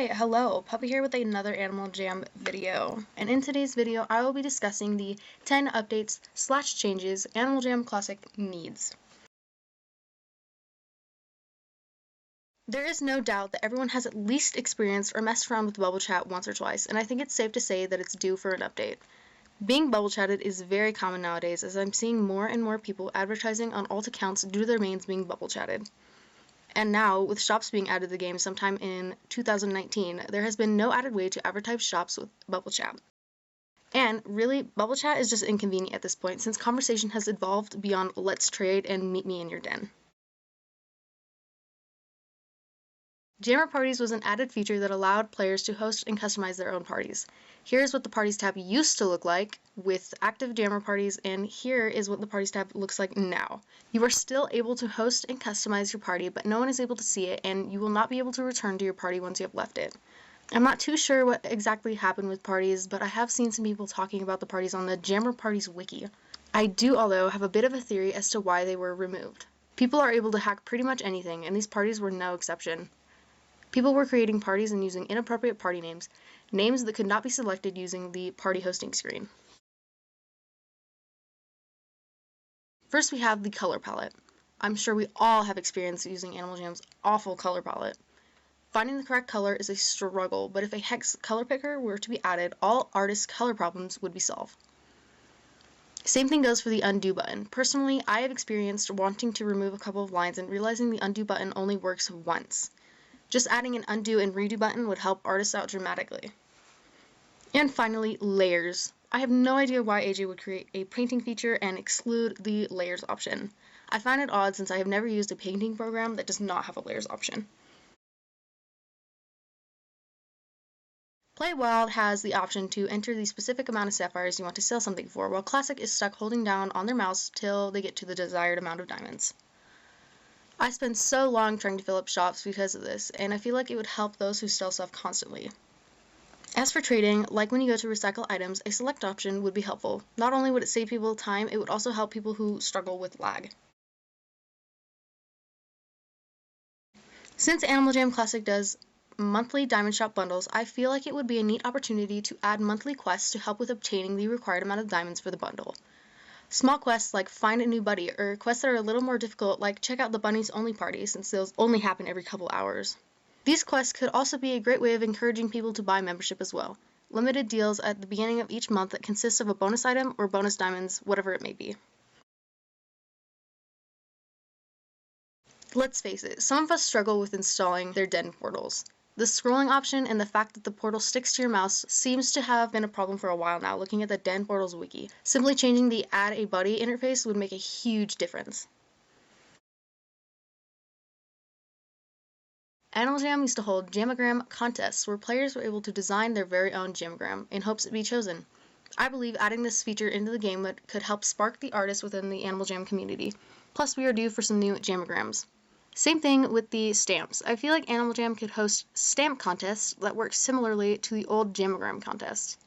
Hi, hello, Puppy here with another Animal Jam video. And in today's video, I will be discussing the 10 updates / changes Animal Jam Classic needs. There is no doubt that everyone has at least experienced or messed around with bubble chat once or twice, and I think it's safe to say that it's due for an update. Being bubble chatted is very common nowadays, as I'm seeing more and more people advertising on alt accounts due to their mains being bubble chatted. And now, with shops being added to the game sometime in 2019, there has been no added way to advertise shops with bubble chat. And really, bubble chat is just inconvenient at this point, since conversation has evolved beyond let's trade and meet me in your den. Jammer Parties was an added feature that allowed players to host and customize their own parties. Here's what the Parties tab used to look like with active Jammer Parties, and here is what the Parties tab looks like now. You are still able to host and customize your party, but no one is able to see it, and you will not be able to return to your party once you have left it. I'm not too sure what exactly happened with parties, but I have seen some people talking about the parties on the Jammer Parties wiki. I do, although, have a bit of a theory as to why they were removed. People are able to hack pretty much anything, and these parties were no exception. People were creating parties and using inappropriate party names that could not be selected using the party hosting screen. First, we have the color palette. I'm sure we all have experience using Animal Jam's awful color palette. Finding the correct color is a struggle, but if a hex color picker were to be added, all artists' color problems would be solved. Same thing goes for the undo button. Personally, I have experienced wanting to remove a couple of lines and realizing the undo button only works once. Just adding an undo and redo button would help artists out dramatically. And finally, layers. I have no idea why AJ would create a painting feature and exclude the layers option. I find it odd since I have never used a painting program that does not have a layers option. Play Wild has the option to enter the specific amount of sapphires you want to sell something for, while Classic is stuck holding down on their mouse till they get to the desired amount of diamonds. I spend so long trying to fill up shops because of this, and I feel like it would help those who sell stuff constantly. As for trading, like when you go to recycle items, a select option would be helpful. Not only would it save people time, it would also help people who struggle with lag. Since Animal Jam Classic does monthly diamond shop bundles, I feel like it would be a neat opportunity to add monthly quests to help with obtaining the required amount of diamonds for the bundle. Small quests like find a new buddy, or quests that are a little more difficult like check out the bunnies only party, since those only happen every couple hours. These quests could also be a great way of encouraging people to buy membership as well. Limited deals at the beginning of each month that consists of a bonus item or bonus diamonds, whatever it may be. Let's face it, some of us struggle with installing their den portals. The scrolling option and the fact that the portal sticks to your mouse seems to have been a problem for a while now, looking at the Den Portals wiki. Simply changing the Add a Buddy interface would make a huge difference. Animal Jam used to hold Jamagram contests where players were able to design their very own Jamagram in hopes it be chosen. I believe adding this feature into the game could help spark the artists within the Animal Jam community. Plus, we are due for some new Jamagrams. Same thing with the stamps. I feel like Animal Jam could host stamp contests that work similarly to the old Jamagram contests.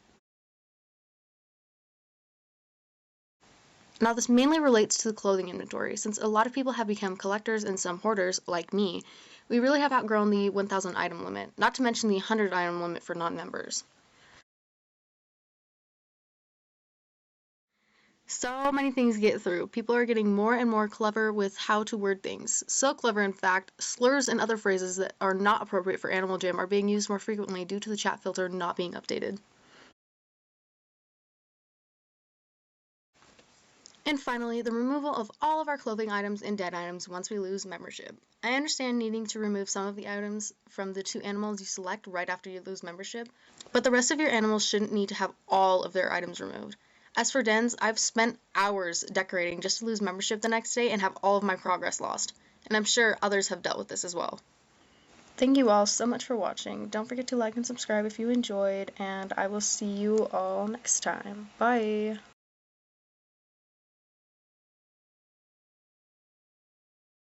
Now this mainly relates to the clothing inventory. Since a lot of people have become collectors and some hoarders, like me, we really have outgrown the 1,000 item limit, not to mention the 100 item limit for non-members. So many things to get through. People are getting more and more clever with how to word things. So clever, in fact, slurs and other phrases that are not appropriate for Animal Jam are being used more frequently due to the chat filter not being updated. And finally, the removal of all of our clothing items and dead items once we lose membership. I understand needing to remove some of the items from the 2 animals you select right after you lose membership, but the rest of your animals shouldn't need to have all of their items removed. As for dens, I've spent hours decorating just to lose membership the next day and have all of my progress lost, and I'm sure others have dealt with this as well. Thank you all so much for watching. Don't forget to like and subscribe if you enjoyed, and I will see you all next time. Bye!